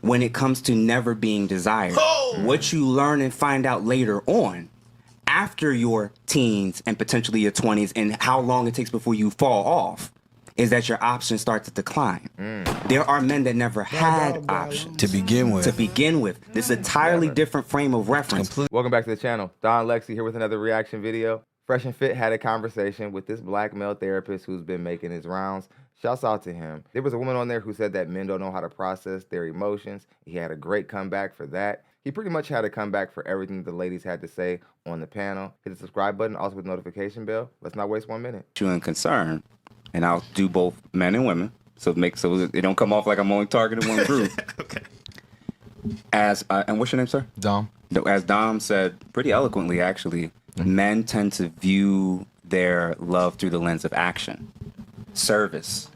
when it comes to never being desired. What you learn and find out later on, after your teens and potentially your 20s, and how long it takes before you fall off, is that your options start to decline. There are men that never had options to begin with. This is an entirely different frame of reference. Welcome back to the channel. DonLexy here with another reaction video. Fresh and Fit had a conversation with this black male therapist who's been making his rounds. Shouts out to him. There was a woman on there who said that men don't know how to process their emotions. He had a great comeback for that. He pretty much had a comeback for everything the ladies had to say on the panel. Hit the subscribe button, also with the notification bell. Let's not waste 1 minute. And concern, and I'll do both men and women, so it don't come off like I'm only targeting one group. Okay. As and what's your name, sir? Dom. As Dom said pretty eloquently, actually, men tend to view their love through the lens of action, service.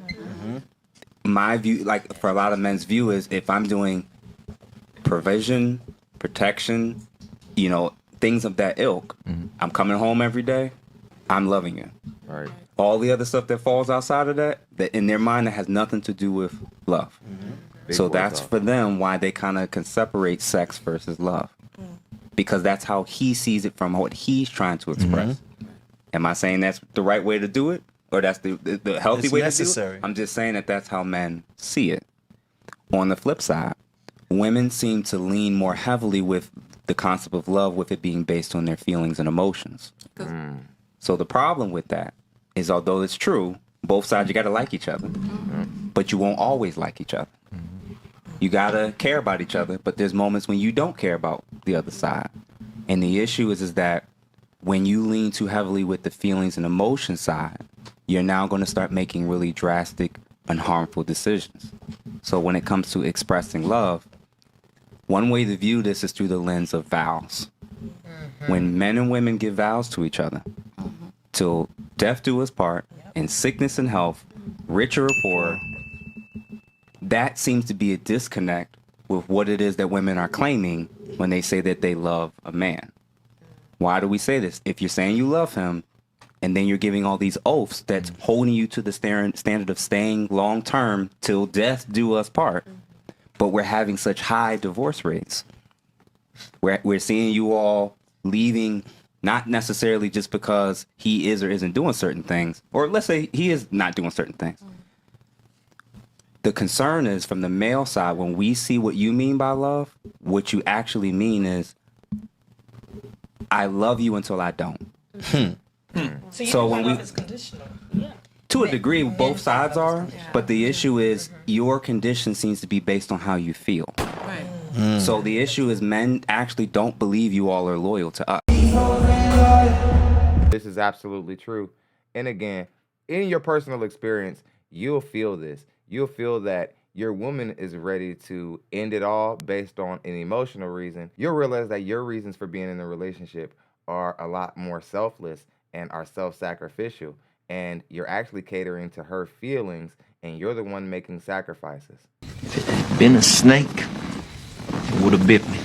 My view, like for a lot of men's view, is if I'm doing provision, protection, you know, things of that ilk, I'm coming home every day, I'm loving you. Right. All the other stuff that falls outside of that in their mind, that has nothing to do with love. So that's for them why they kind of can separate sex versus love, because that's how he sees it from what he's trying to express. Am I saying that's the right way to do it, or that's the healthy way to do it? I'm just saying that that's how men see it. On the flip side, women seem to lean more heavily with the concept of love, with it being based on their feelings and emotions. So the problem with that is, although it's true, both sides, you got to like each other, but you won't always like each other. You got to care about each other, but there's moments when you don't care about the other side. And the issue is that when you lean too heavily with the feelings and emotion side, you're now going to start making really drastic and harmful decisions. So when it comes to expressing love, one way to view this is through the lens of vows. When men and women give vows to each other, till death do us part, in sickness and health, richer or poorer, that seems to be a disconnect with what it is that women are claiming when they say that they love a man. Why do we say this? If you're saying you love him, and then you're giving all these oaths that's holding you to the standard of staying long-term till death do us part, but we're having such high divorce rates. We're seeing you all leaving, not necessarily just because he is or isn't doing certain things, or let's say he is not doing certain things. The concern is, from the male side, when we see what you mean by love, what you actually mean is, I love you until I don't. So when we, it's conditional. to a degree, both sides are, but the issue is your condition seems to be based on how you feel. Right. So the issue is, men actually don't believe you all are loyal to us. This is absolutely true. And again, in your personal experience, you'll feel this. You'll feel that your woman is ready to end it all based on an emotional reason. You'll realize that your reasons for being in a relationship are a lot more selfless and are self-sacrificial. And you're actually catering to her feelings, and you're the one making sacrifices. If it had been a snake, it would have bit me.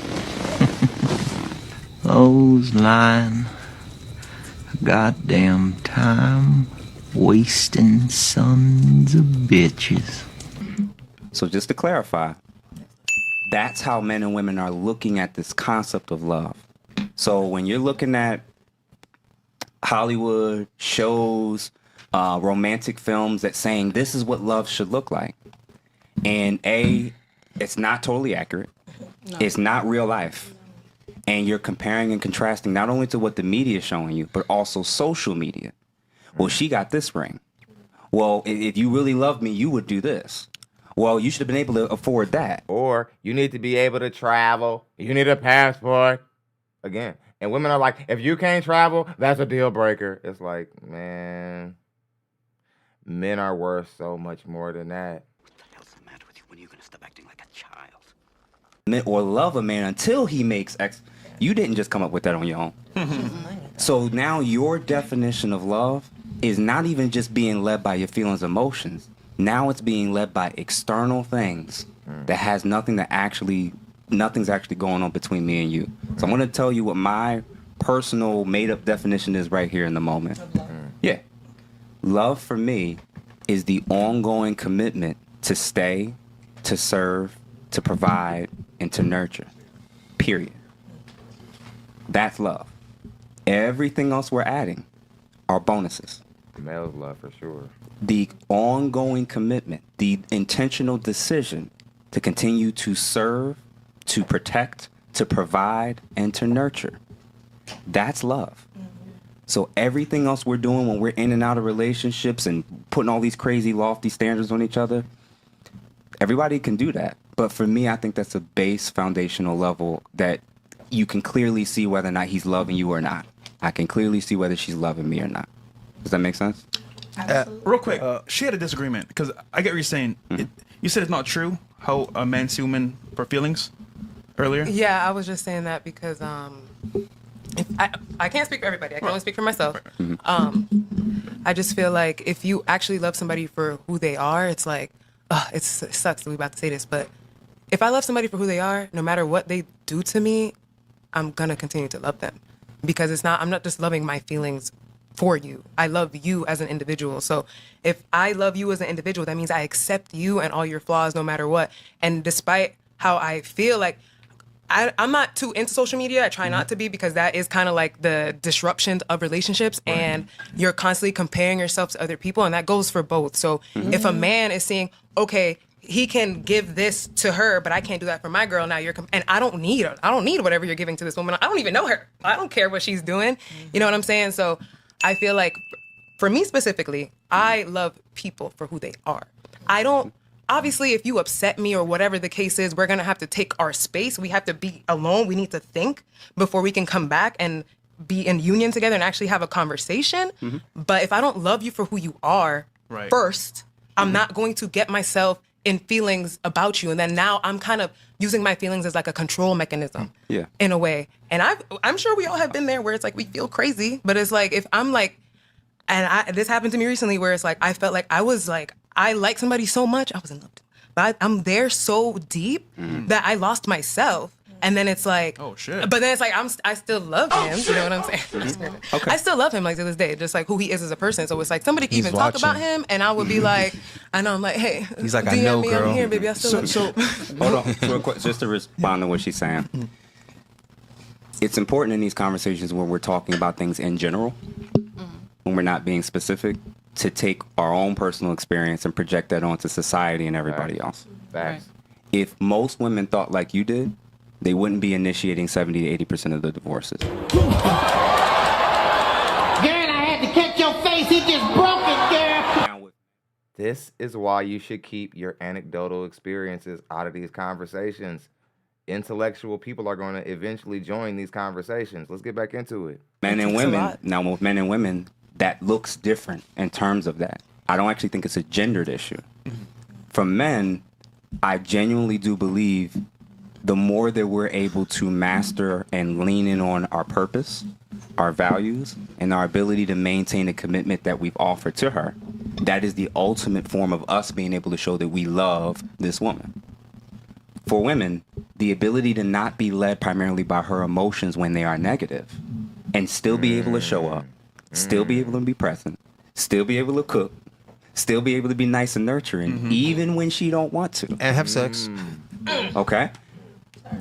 Those lying, goddamn time wasting sons of bitches. So just to clarify, that's how men and women are looking at this concept of love. So when you're looking at Hollywood shows, romantic films that saying this is what love should look like, and it's not totally accurate. No. It's not real life. And you're comparing and contrasting not only to what the media is showing you, but also social media. Well, she got this ring. Well, if you really loved me, you would do this. Well, you should have been able to afford that. Or you need to be able to travel. You need a passport. Again. And women are like, if you can't travel, that's a deal breaker. It's like, man, men are worth so much more than that. What the hell's the matter with you? When are you going to stop acting like a child? Or love a man until he makes X. You didn't just come up with that on your own. So now your definition of love is not even just being led by your feelings and emotions. Now it's being led by external things that has nothing's actually going on between me and you. So I'm going to tell you what my personal made-up definition is right here in the moment. Yeah. Love for me is the ongoing commitment to stay, to serve, to provide, and to nurture. Period. That's love. Everything else we're adding are bonuses. Male's love for sure. The ongoing commitment, the intentional decision to continue to serve, to protect, to provide, and to nurture. That's love. So everything else we're doing when we're in and out of relationships and putting all these crazy lofty standards on each other, everybody can do that. But for me, I think that's a base foundational level that you can clearly see whether or not he's loving you or not. I can clearly see whether she's loving me or not. Does that make sense? Real quick, she had a disagreement because I get what you're saying. You said it's not true how a man see women for feelings earlier. Yeah, I was just saying that because if I can't speak for everybody. I can only speak for myself. I just feel like if you actually love somebody for who they are, it's like, it sucks that we're about to say this, but if I love somebody for who they are, no matter what they do to me, I'm gonna continue to love them because I'm not just loving my feelings for you. I love you as an individual. So if I love you as an individual, that means I accept you and all your flaws no matter what. And despite how I feel like I'm not too into social media. I try not to be because that is kind of like the disruption of relationships and you're constantly comparing yourself to other people and that goes for both. So if a man is saying, okay, he can give this to her, but I can't do that for my girl. Now and I don't need whatever you're giving to this woman. I don't even know her. I don't care what she's doing. You know what I'm saying? So I feel like for me specifically, I love people for who they are. Obviously, if you upset me or whatever the case is, we're going to have to take our space. We have to be alone. We need to think before we can come back and be in union together and actually have a conversation. But if I don't love you for who you are first, I'm not going to get myself in feelings about you. And then now I'm kind of using my feelings as like a control mechanism in a way. And I'm sure we all have been there where it's like we feel crazy. But it's like if I'm like, this happened to me recently where it's like I felt like I like somebody so much, I was in love. But I'm there so deep that I lost myself. And then it's like, oh shit. But then it's like I still love him. You know what I'm saying? Okay. I still love him like to this day, just like who he is as a person. So it's like somebody can even talk about him, and I would be like, I know I'm like, hey, he's like, DM I know, me, girl. I'm here, baby. I still love you. Hold on, real quick, just to respond to what she's saying. It's important in these conversations when we're talking about things in general, when we're not being specific, to take our own personal experience and project that onto society and everybody else. Facts. If most women thought like you did, they wouldn't be initiating 70 to 80% of the divorces. Girl, I had to catch your face. He just broke it, girl. This is why you should keep your anecdotal experiences out of these conversations. Intellectual people are going to eventually join these conversations. Let's get back into it. Men and women, now with men and women, that looks different in terms of that. I don't actually think it's a gendered issue. For men, I genuinely do believe the more that we're able to master and lean in on our purpose, our values, and our ability to maintain a commitment that we've offered to her, that is the ultimate form of us being able to show that we love this woman. For women, the ability to not be led primarily by her emotions when they are negative and still be able to show up, still be able to be present, still be able to cook, still be able to be nice and nurturing, even when she don't want to. And have sex. Okay?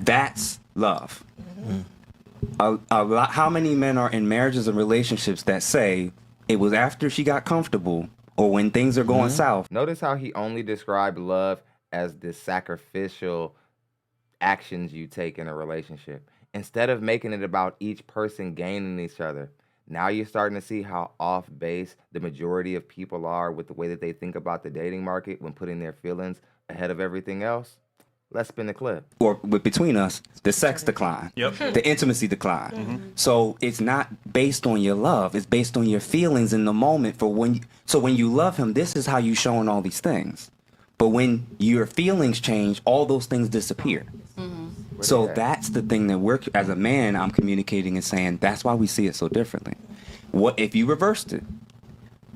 That's love. A lot. How many men are in marriages and relationships that say it was after she got comfortable or when things are going south? Notice how he only described love as the sacrificial actions you take in a relationship. Instead of making it about each person gaining each other. Now you're starting to see how off base the majority of people are with the way that they think about the dating market when putting their feelings ahead of everything else. Let's spin the clip. Or between us, the sex decline, the intimacy decline. So it's not based on your love; it's based on your feelings in the moment. So when you love him, this is how you showing all these things. But when your feelings change, all those things disappear. So that's the thing that as a man, I'm communicating and saying that's why we see it so differently. What if you reversed it?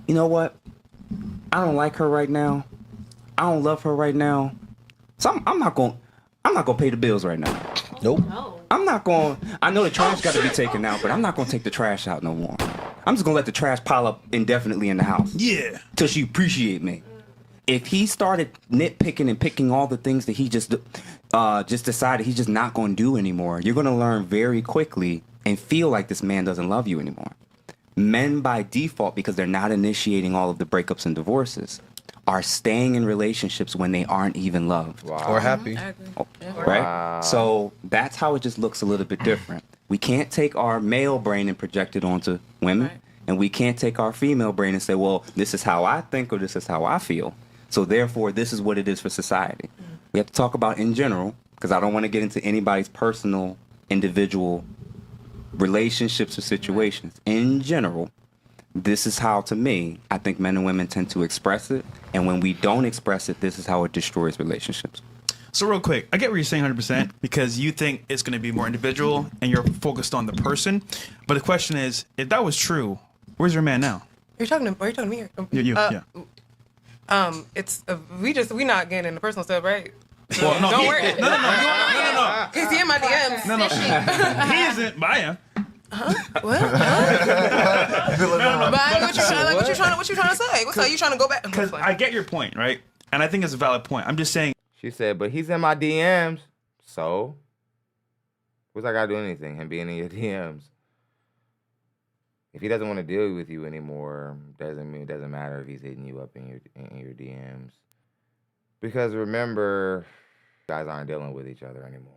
You know what? I don't like her right now. I don't love her right now. So I'm not gonna pay the bills right now. Nope. I'm not going. I know the trash got to be taken out, but I'm not gonna take the trash out no more. I'm just gonna let the trash pile up indefinitely in the house. Yeah. Till she appreciate me. If he started nitpicking and picking all the things that he just, just decided he's just not going to do anymore, you're going to learn very quickly and feel like this man doesn't love you anymore. Men by default, because they're not initiating all of the breakups and divorces, are staying in relationships when they aren't even loved. Wow. Or happy. I agree. Right? Wow. So that's how it just looks a little bit different. We can't take our male brain and project it onto women, Right. and we can't take our female brain and say, well, this is how I think or this is how I feel. So therefore, this is what it is for society. We have to talk about in general, because I don't want to get into anybody's personal, individual relationships or situations. In general, this is how, to me, I think men and women tend to express it. And when we don't express it, this is how it destroys relationships. So real quick, I get what you're saying 100% because you think it's going to be more individual and you're focused on the person. But the question is, if that was true, where's your man now? Are you talking to me? Or, Yeah. It's we not getting into personal stuff, right? Well, no, Don't he- worry. no. Cause he in my DMs. No. He isn't, but I am. What? But I like what you trying to say? What's up? You trying to go back? Because I get your point, right? And I think it's a valid point. I'm just saying. She said, but he's in my DMs. So? What's that got to do anything? Him being in your DMs. If he doesn't want to deal with you anymore, it doesn't matter if he's hitting you up in your DMs. Because remember, guys aren't dealing with each other anymore.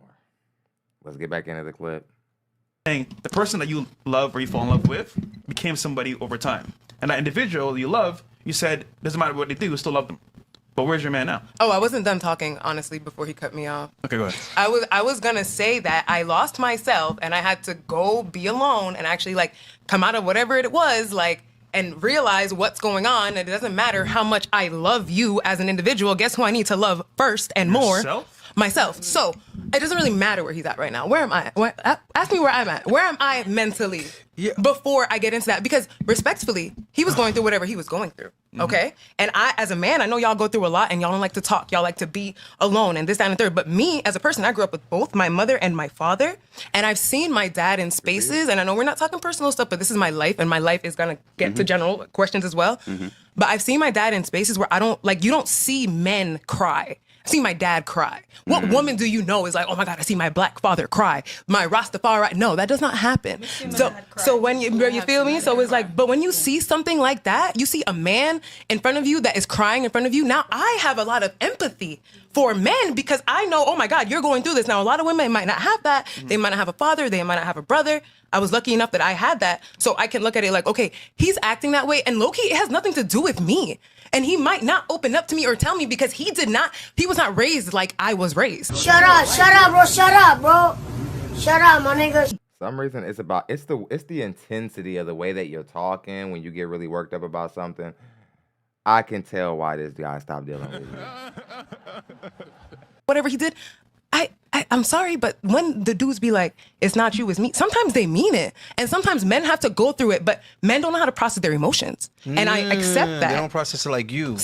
Let's get back into the clip. Saying the person that you love or you fall in love with became somebody over time. And that individual you love, you said, doesn't matter what they do, you still love them. But where's your man now? Oh, I wasn't done talking, honestly, before he cut me off. Okay, go ahead. I was gonna say that I lost myself and I had to go be alone and actually like come out of whatever it was, like, and realize what's going on. And it doesn't matter how much I love you as an individual. Guess who I need to love first and more? Yourself? Myself. So it doesn't really matter where he's at right now. Where am I? Ask me where I'm at. Where am I mentally before I get into that? Because respectfully, he was going through whatever he was going through. Okay? And I, as a man, I know y'all go through a lot and y'all don't like to talk. Y'all like to be alone and this, that, and the third. But me, as a person, I grew up with both my mother and my father. And I've seen my dad in spaces. And I know we're not talking personal stuff, but this is my life. And my life is going to get to general questions as well. But I've seen my dad in spaces where you don't see men cry. I see my dad cry. What woman do you know is like, oh my God, I see my black father cry. My Rastafari. No, that does not happen. So when you feel me? So it's like, but when you see something like that, you see a man in front of you that is crying in front of you. Now I have a lot of empathy for men because I know, oh my God, you're going through this. Now a lot of women might not have that. They might not have a father. They might not have a brother. I was lucky enough that I had that. So I can look at it like, okay, he's acting that way. And low-key, it has nothing to do with me. And he might not open up to me or tell me because he was not raised like I was raised. Shut up, bro, shut up, my nigga. Some reason it's the intensity of the way that you're talking when you get really worked up about something. I can tell why this guy stopped dealing with you. Whatever he did, I'm sorry, but when the dudes be like, it's not you, it's me, sometimes they mean it. And sometimes men have to go through it, but men don't know how to process their emotions. And I accept that. They don't process it like you.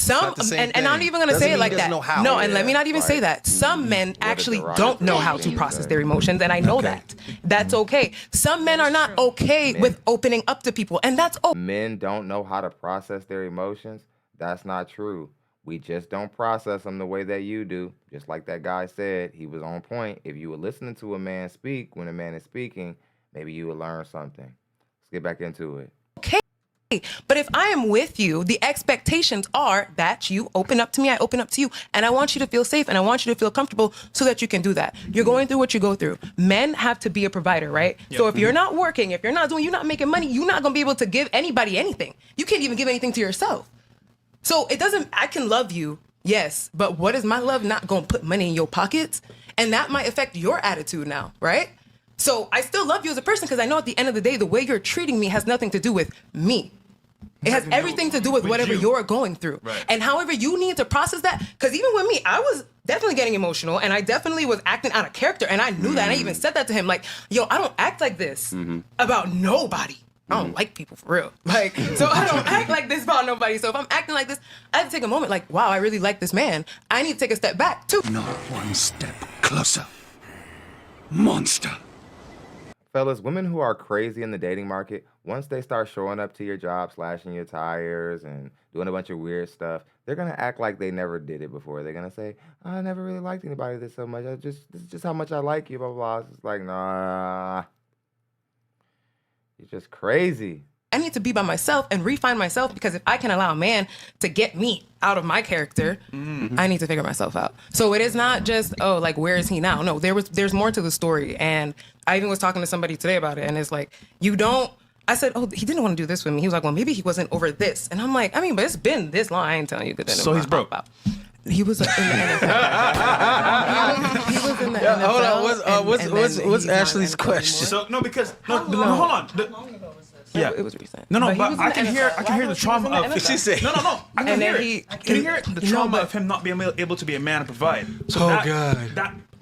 And I'm not even going to say it like that. No, and let me not even say that. Some men actually don't know how to process their emotions, and I know that. That's okay. Some men are not okay with opening up to people, and that's okay. Men don't know how to process their emotions. That's not true. We just don't process them the way that you do. Just like that guy said, he was on point. If you were listening to a man speak when a man is speaking, maybe you would learn something. Let's get back into it. Okay. But if I am with you, the expectations are that you open up to me, I open up to you, and I want you to feel safe and I want you to feel comfortable so that you can do that. You're going through what you go through. Men have to be a provider, right? Yep. So if you're not working, if you're not making money, you're not going to be able to give anybody anything. You can't even give anything to yourself. So I can love you, yes, but what is my love not going to put money in your pockets? And that might affect your attitude now, right? So I still love you as a person because I know at the end of the day, the way you're treating me has nothing to do with me. It has everything to do with whatever you're going through. Right. And however you need to process that, because even with me, I was definitely getting emotional and I definitely was acting out of character. And I knew that. And I even said that to him, like, yo, I don't act like this about nobody. I don't like people for real. Like, so I don't act like this about nobody. So if I'm acting like this, I have to take a moment like, wow, I really like this man. I need to take a step back too. Not one step closer. Monster. Fellas, women who are crazy in the dating market, once they start showing up to your job, slashing your tires and doing a bunch of weird stuff, they're gonna act like they never did it before. They're gonna say, I never really liked anybody this so much. This is just how much I like you, blah, blah, blah. It's just like, nah. You're just crazy. I need to be by myself and refine myself, because if I can allow a man to get me out of my character, I need to figure myself out. So it is not just, oh, like, where is he now? No, there's more to the story. And I even was talking to somebody today about it, and it's like, I said, oh, he didn't want to do this with me. He was like, well, maybe he wasn't over this. And I'm like, I mean, but it's been this long. I ain't telling you. So he's broke. He was in the NFL. he was in the NFL. Hold on. What's Ashley's question? So no, because hold on. Yeah, it was recent. No, but he was I can in the hear NFL. the trauma of. She said. No. I can And then hear it. I can hear the trauma of him not being able to be a man and provide. So God.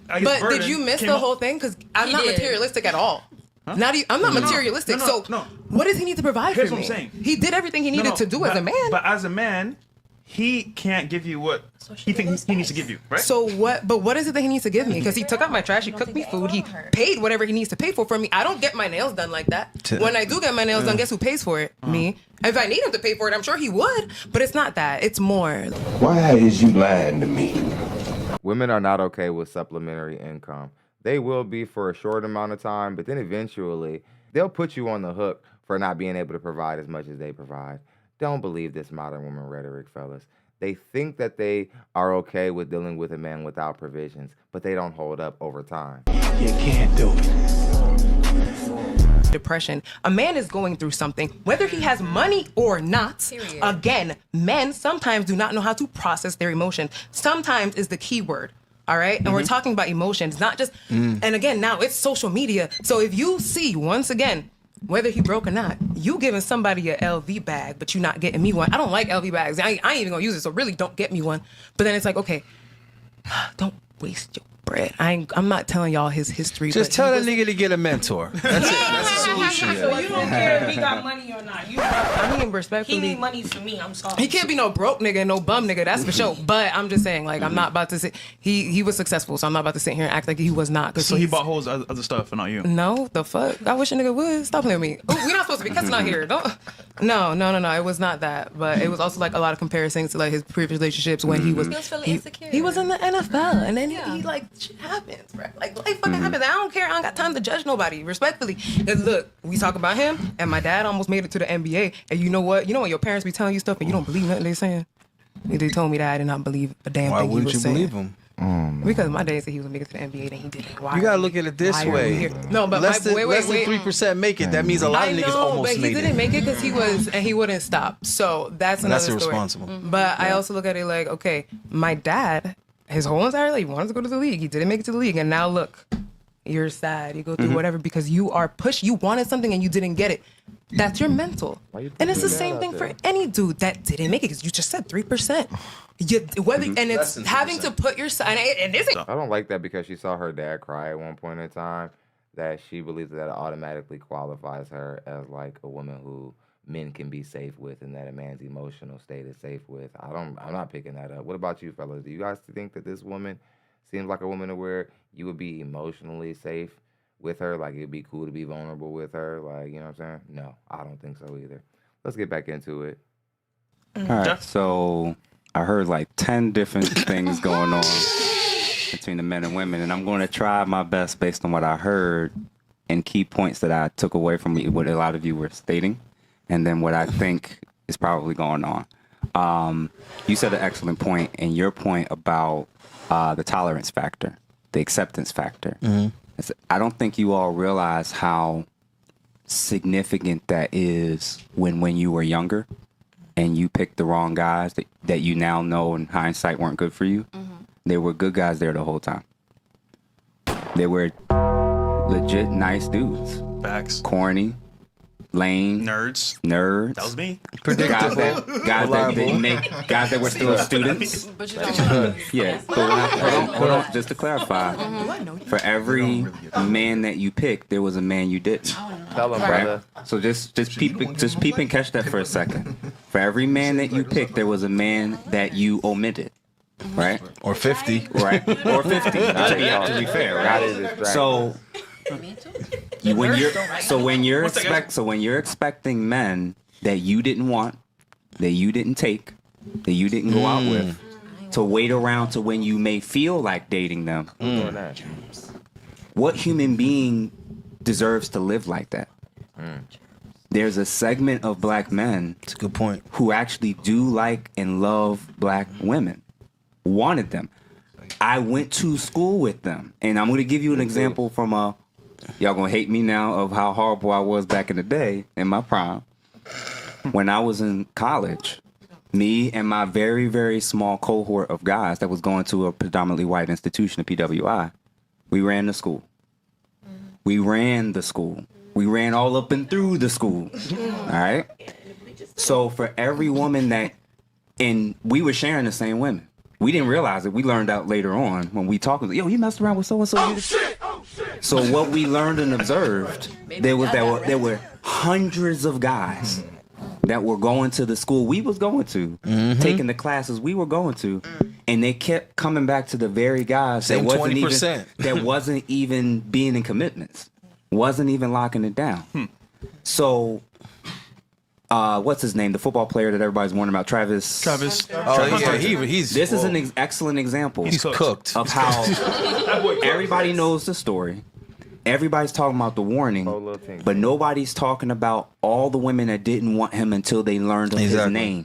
But did you miss the whole thing? Because I'm not materialistic at all. I'm not materialistic. No. What does he need to provide Here's for what me? I'm saying. He did everything he needed to do as a man. But as a man, he can't give you what he thinks he needs to give you, right? So what? But what is it that he needs to give me? Because he took out my trash, he cooked me food, he paid whatever he needs to pay for me. I don't get my nails done like that. When I do get my nails done, guess who pays for it? Me. If I need him to pay for it, I'm sure he would. But it's not that. It's more. Why is you lying to me? Women are not okay with supplementary income. They will be for a short amount of time, but then eventually they'll put you on the hook for not being able to provide as much as they provide. Don't believe this modern woman rhetoric, fellas. They think that they are okay with dealing with a man without provisions, but they don't hold up over time. You can't do it. Depression. A man is going through something, whether he has money or not. Period. Again, men sometimes do not know how to process their emotions. Sometimes is the key word. All right. And we're talking about emotions, not just, and again, now it's social media. So if you see, once again, whether he broke or not, you giving somebody a LV bag, but you not getting me one. I don't like LV bags. I ain't even gonna use it. So really don't get me one. But then it's like, okay, don't waste your bread. I'm not telling y'all his history. Just tell that nigga to get a mentor. That's it. That's the solution. So you don't care if he got money or not. I mean, respectfully, He need money for me. I'm sorry. he can't be no broke nigga, no bum nigga. That's for sure. But I'm just saying, like, I'm not about to sit. He was successful, so I'm not about to sit here and act like he was not. So he bought hoes other stuff, and not you. No, the fuck. I wish a nigga would stop playing with me. Ooh, we're not supposed to be cussing out here. Don't. No. It was not that. But it was also like a lot of comparisons to like his previous relationships when he was. He was feeling insecure. He was in the NFL, and then he like shit happens, bro. Like life fucking happens. I don't care. I don't got time to judge nobody. Respectfully. And look, we talk about him, and my dad almost made it to the NBA. And you know what? You know when your parents be telling you stuff and you don't believe nothing they saying. They told me that I did not believe a damn Why thing he wouldn't was you saying. believe him? Because my dad said he was making it to the NBA, and he didn't. Why You gotta look at it this why are we way. here? No, but less than, wait. less than 3% make it. That means a lot I of niggas know, almost but made he it. didn't make it because he was, and he wouldn't stop. So that's another story. irresponsible. But I also look at it like, okay, my dad, his whole entire life, he wanted to go to the league. He didn't make it to the league, and now look, you're sad. You go through whatever because you are pushed. You wanted something and you didn't get it. That's your mental. And it's the same thing for any dude that didn't make it because you just said 3%. And it's having to put yourself, and it isn't. I don't like that because she saw her dad cry at one point in time, that she believes that it automatically qualifies her as like a woman who men can be safe with and that a man's emotional state is safe with. I'm not picking that up. What about you fellas? Do you guys think that this woman seems like a woman to where you would be emotionally safe with her? Like it'd be cool to be vulnerable with her? Like, you know what I'm saying? No, I don't think so either. Let's get back into it. All right, so I heard like 10 different things going on between the men and women, and I'm going to try my best based on what I heard and key points that I took away from what a lot of you were stating, and then what I think is probably going on. You said an excellent point, and your point about the tolerance factor, the acceptance factor. I don't think you all realize how significant that is when you were younger and you picked the wrong guys that you now know in hindsight weren't good for you. There were good guys there the whole time. They were legit nice dudes. Facts. Corny, lame, Nerds. nerds. That was me. Guys that didn't make, guys that were still students. But you don't. Yeah, but hold on, just to clarify, for every man that you picked, there was a man you didn't. Tell him, Right? brother. So just peep and catch that for a second. For every man that you picked, there was a man that you omitted. Right? Or 50. Right? Or 50, to be fair, That is right? distracting. So when you're expecting men that you didn't want, that you didn't take, that you didn't go out with, to wait around to when you may feel like dating them. What human being deserves to live like that? There's a segment of black men, That's a good point, who actually do like and love black women, wanted them. I went to school with them, and I'm going to give you an example from y'all gonna hate me now, of how horrible I was back in the day in my prime. When I was in college, me and my very, very small cohort of guys that was going to a predominantly white institution, a PWI, we ran the school. We ran the school. We ran all up and through the school. All right? So for every woman and we were sharing the same women. We didn't realize it. We learned out later on when we talked. Yo, you messed around with so-and-so. Oh, shit. So what we learned and observed, there were hundreds of guys that were going to the school we was going to, taking the classes we were going to, and they kept coming back to the very guys Same that wasn't 20%. that wasn't even being in commitments, wasn't even locking it down. So, what's his name? The football player that everybody's wondering about, Travis. Oh yeah, he's. This is an excellent example. He's cooked. Of how everybody knows the story. Everybody's talking about the warning, but nobody's talking about all the women that didn't want him until they learned of his name.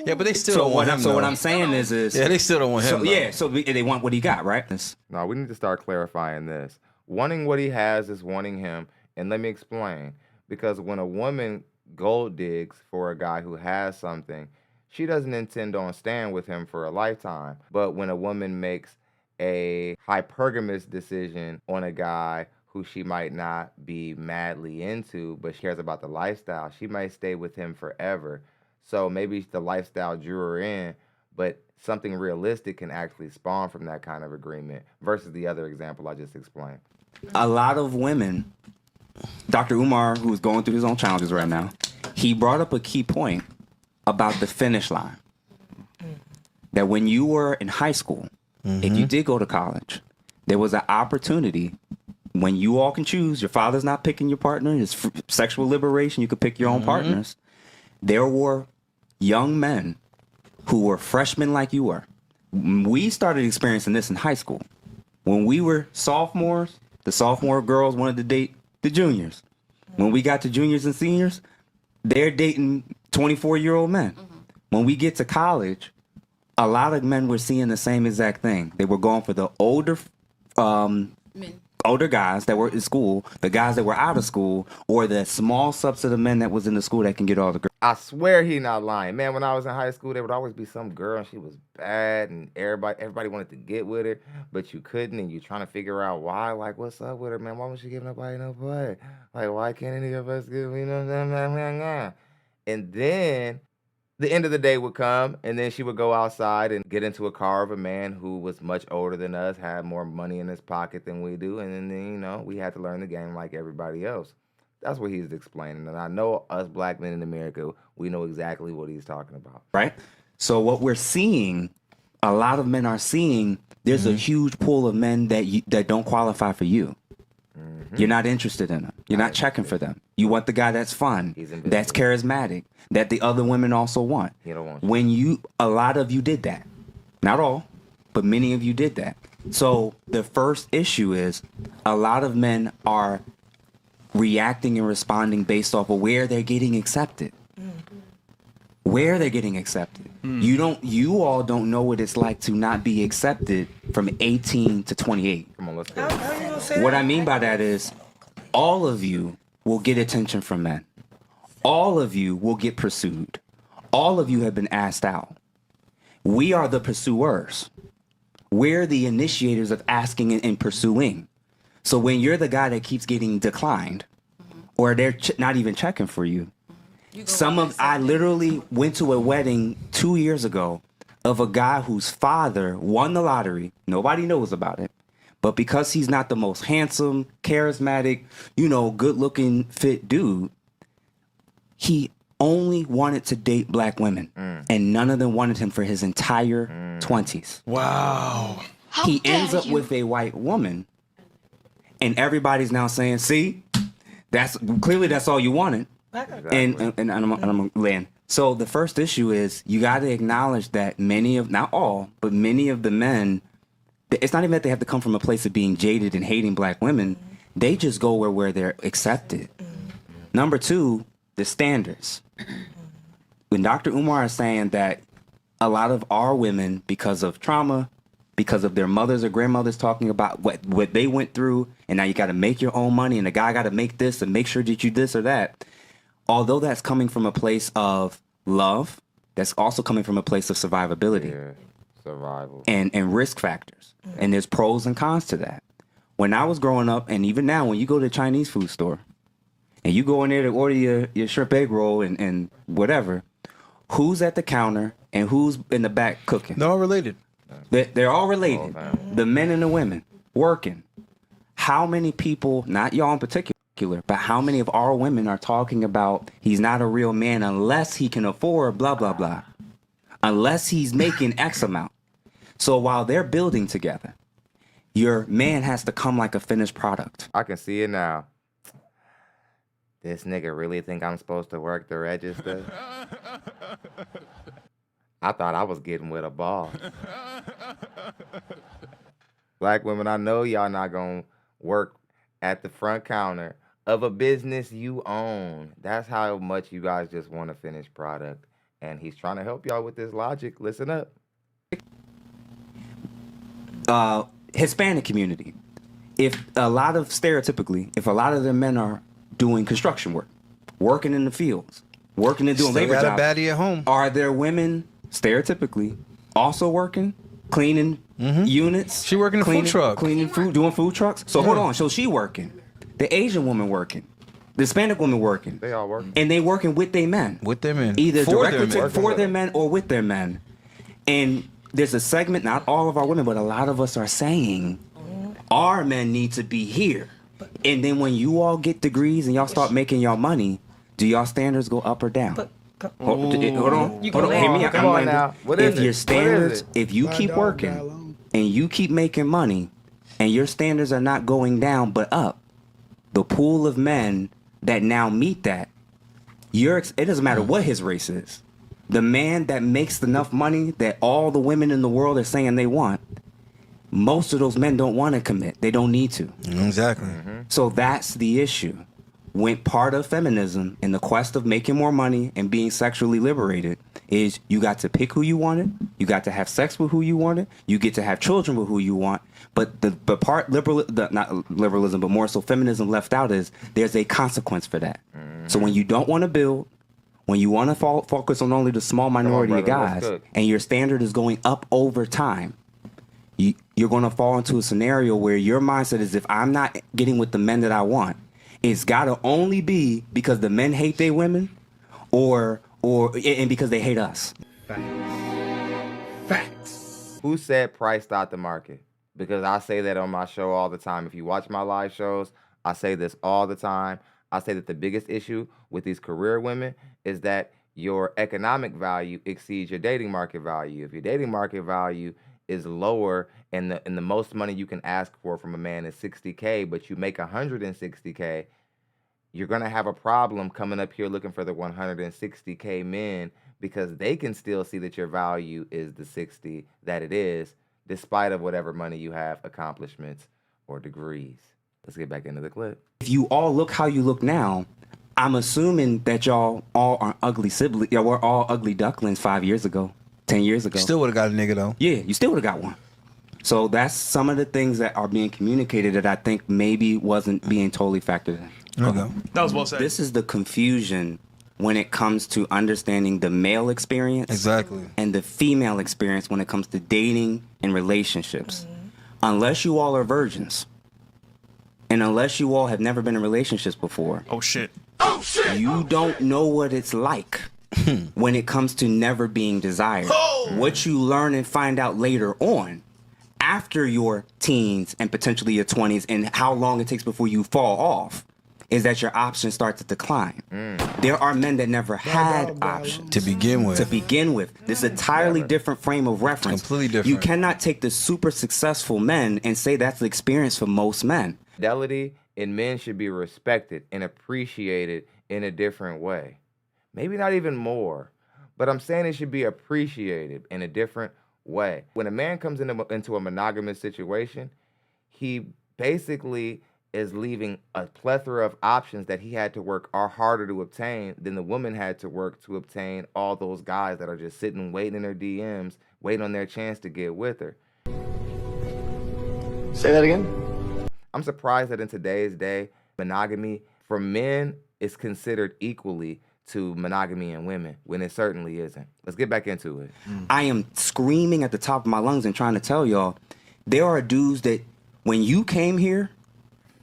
Yeah, but they still don't want him. So what I'm saying is yeah, they still don't want him. So they want what he got, right? No, we need to start clarifying this. Wanting what he has is wanting him, and let me explain. Because when a woman gold digs for a guy who has something, she doesn't intend on staying with him for a lifetime. But when a woman makes a hypergamous decision on a guy who she might not be madly into, but she cares about the lifestyle, she might stay with him forever. So maybe the lifestyle drew her in, but something realistic can actually spawn from that kind of agreement versus the other example I just explained. A lot of women, Dr. Umar, who is going through his own challenges right now, he brought up a key point about the finish line. That when you were in high school, if you did go to college, there was an opportunity when you all can choose. Your father's not picking your partner. It's sexual liberation. You could pick your own partners. There were young men who were freshmen like you were. We started experiencing this in high school. When we were sophomores, the sophomore girls wanted to date the juniors. When we got to juniors and seniors, they're dating 24-year-old men. When we get to college, a lot of men were seeing the same exact thing. They were going for the older guys that were in school, the guys that were out of school, or the small subset of men that was in the school that can get all the girls. I swear he not lying. Man, when I was in high school, there would always be some girl and she was bad and everybody wanted to get with her, but you couldn't, and you trying to figure out why. Like, what's up with her, man? Why won't she give nobody no play? Like, why can't any of us give me no? And then the end of the day would come, and then she would go outside and get into a car of a man who was much older than us, had more money in his pocket than we do, and then, we had to learn the game like everybody else. That's what he's explaining, and I know us black men in America, we know exactly what he's talking about. Right? So what we're seeing, a lot of men are seeing, there's a huge pool of men that don't qualify for you. You're not interested in them. You're not checking for them. You want the guy that's fun, that's charismatic, that the other women also want. He don't want you. A lot of you did that. Not all, but many of you did that. So the first issue is a lot of men are reacting and responding based off of where they're getting accepted. Where they're getting accepted. You all don't know what it's like to not be accepted from 18 to 28. Come on, let's go. What I mean by that is all of you will get attention from men. All of you will get pursued. All of you have been asked out. We are the pursuers. We're the initiators of asking and pursuing. So when you're the guy that keeps getting declined, or they're not even checking for you, I literally went to a wedding 2 years ago of a guy whose father won the lottery. Nobody knows about it. But because he's not the most handsome, charismatic, good-looking, fit dude, he only wanted to date black women. And none of them wanted him for his entire 20s. Wow. He ends up with a white woman. And everybody's now saying, see, that's all you wanted. Exactly. And I'm gonna land. So the first issue is you got to acknowledge that not all, but many of the men, it's not even that they have to come from a place of being jaded and hating black women. They just go where they're accepted. Number two, the standards. When Dr. Umar is saying that a lot of our women, because of trauma, because of their mothers or grandmothers talking about what they went through, and now you got to make your own money, and the guy got to make this and make sure that you this or that. Although that's coming from a place of love, that's also coming from a place of survivability. Yeah, survival. And risk factors. And there's pros and cons to that. When I was growing up, and even now, when you go to a Chinese food store, and you go in there to order your shrimp egg roll and whatever, who's at the counter and who's in the back cooking? They're all related. They're all related. The men and the women working. How many people, not y'all in particular, but how many of our women are talking about he's not a real man unless he can afford blah, blah, blah. Unless he's making X amount. So while they're building together, your man has to come like a finished product. I can see it now. This nigga really think I'm supposed to work the register? I thought I was getting with a ball. Black women, I know y'all not gonna work at the front counter of a business you own. That's how much you guys just want a finished product. And he's trying to help y'all with this logic. Listen up. Hispanic community. If a lot of the men are doing construction work, working in the fields, working and doing Still labor got a jobs, baddie at home. are there women stereotypically also working, cleaning units? She working in a food truck. Cleaning food, doing food trucks. So hold on. So she working. The Asian woman working. The Hispanic woman working. They all working. And they working with their men. With their men. Either For directly their men. for their men or with their men. And there's a segment, not all of our women, but a lot of us are saying our men need to be here. And then when you all get degrees and y'all start making y'all money, do y'all standards go up or down? Hold on. Hear me out. Come on now. What is If it? your What standards, is it? if you keep working and you keep making money and your standards are not going down but up, the pool of men that now meet that, it doesn't matter what his race is. The man that makes enough money that all the women in the world are saying they want, most of those men don't want to commit. They don't need to. Exactly. So that's the issue. When part of feminism in the quest of making more money and being sexually liberated is you got to pick who you wanted, you got to have sex with who you wanted, you get to have children with who you want. But the part not liberalism, but more so feminism left out is there's a consequence for that. So when you don't want to build, when you want to focus on only the small minority of guys, and your standard is going up over time, you're going to fall into a scenario where your mindset is, if I'm not getting with the men that I want, it's got to only be because the men hate their women, or because they hate us. Facts. Who said price stop the market? Because I say that on my show all the time. If you watch my live shows, I say this all the time. I say that the biggest issue with these career women is that your economic value exceeds your dating market value. If your dating market value is lower and the most money you can ask for from a man is $60K, but you make $160K, you're gonna have a problem coming up here looking for the $160K men, because they can still see that your value is the 60 that it is, despite of whatever money you have, accomplishments, or degrees. Let's get back into the clip. If you all look how you look now, I'm assuming that y'all all are ugly siblings. Yeah, we're all ugly ducklings 5 years ago, 10 years ago. Still would have got a nigga though. Yeah, you still would have got one. So that's some of the things that are being communicated that I think maybe wasn't being totally factored in. Okay. That was well said. This is the confusion when it comes to understanding the male experience Exactly. and the female experience when it comes to dating and relationships. Unless you all are virgins, and unless you all have never been in relationships before, Oh shit. you don't know what it's like when it comes to never being desired. What you learn and find out later on, after your teens and potentially your 20s, and how long it takes before you fall off, is that your options start to decline. There are men that never had options To begin with. This is an entirely different frame of reference. Completely different. You cannot take the super successful men and say that's the experience for most men. Fidelity in men should be respected and appreciated in a different way. Maybe not even more, but I'm saying it should be appreciated in a different way. When a man comes into a monogamous situation, he basically is leaving a plethora of options that he had to work harder to obtain than the woman had to work to obtain all those guys that are just sitting waiting in their DMs, waiting on their chance to get with her. Say that again? I'm surprised that in today's day, monogamy for men is considered equally to monogamy in women, when it certainly isn't. Let's get back into it. I am screaming at the top of my lungs and trying to tell y'all, there are dudes that, when you came here,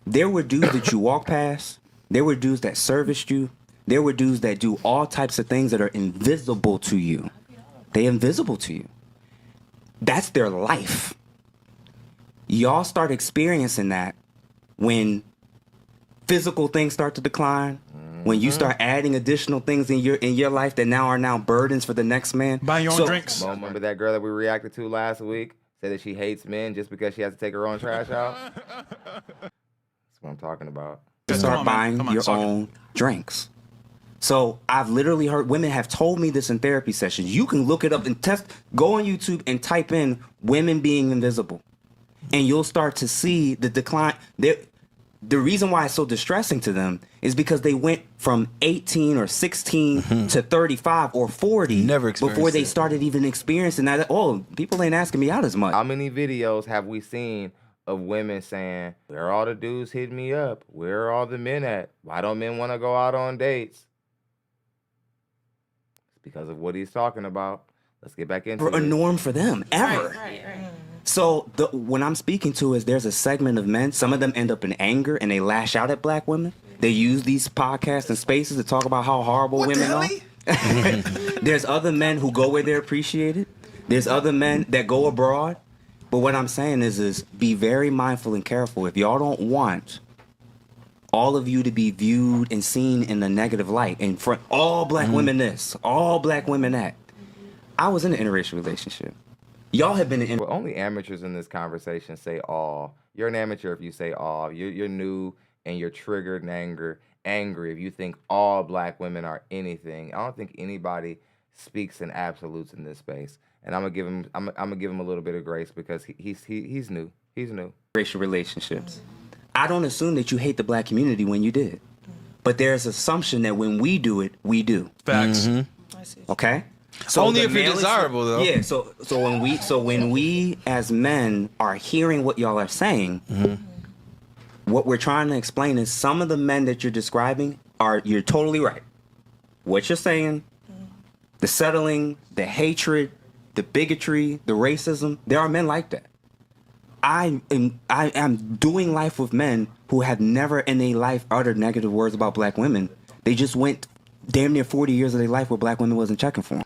there were dudes that you walk past, there were dudes that serviced you, there were dudes that do all types of things that are invisible to you. They're invisible to you. That's their life. Y'all start experiencing that when physical things start to decline, when you start adding additional things in your life that now are burdens for the next man. Buying your own drinks. Remember that girl that we reacted to last week? Said that she hates men just because she has to take her own trash out? That's what I'm talking about. Start buying your own drinks. So I've literally heard women have told me this in therapy sessions. You can look it up and go on YouTube and type in women being invisible. And you'll start to see the decline. The reason why it's so distressing to them is because they went from 18 or 16 to 35 or 40 before they started even experiencing that. Oh, people ain't asking me out as much. How many videos have we seen of women saying, where are all the dudes hitting me up? Where are all the men at? Why don't men want to go out on dates? It's because of what he's talking about. Let's get back into it. A norm for them, ever. Right. So what I'm speaking to is there's a segment of men, some of them end up in anger and they lash out at black women. They use these podcasts and spaces to talk about how horrible women are. There's other men who go where they're appreciated. There's other men that go abroad. But what I'm saying is be very mindful and careful. If y'all don't want all of you to be viewed and seen in a negative light, and for all black women this, all black women that. I was in an interracial relationship. Y'all have been in. Well, only amateurs in this conversation say all. You're an amateur if you say all. You're new and you're triggered and angry if you think all black women are anything. I don't think anybody speaks in absolutes in this space. And I'm gonna give him a little bit of grace because he's new. He's new. Racial relationships. I don't assume that you hate the black community when you did, but there's assumption that when we do it, we do. Facts. Okay. So only the if you're male is- desirable, though. Yeah. So when we as men are hearing what y'all are saying, what we're trying to explain is some of the men that you're describing you're totally right. What you're saying, the settling, the hatred, the bigotry, the racism, there are men like that. I am doing life with men who have never in their life uttered negative words about black women. They just went damn near 40 years of their life where black women wasn't checking for them.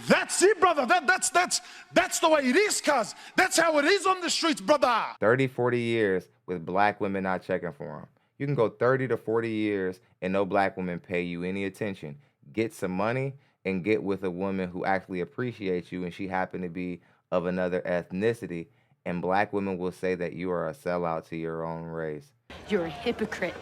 That's it, brother. That's the way it is, cuz. That's how it is on the streets, brother. 30, 40 years with black women not checking for them. You can go 30 to 40 years and no black women pay you any attention. Get some money and get with a woman who actually appreciates you and she happened to be of another ethnicity, and black women will say that you are a sellout to your own race. You're a hypocrite.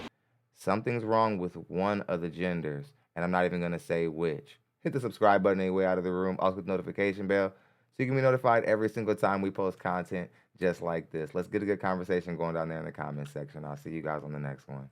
Something's wrong with one of the genders, and I'm not even going to say which. Hit the subscribe button anyway out of the room. Also hit the notification bell so you can be notified every single time we post content just like this. Let's get a good conversation going down there in the comment section. I'll see you guys on the next one.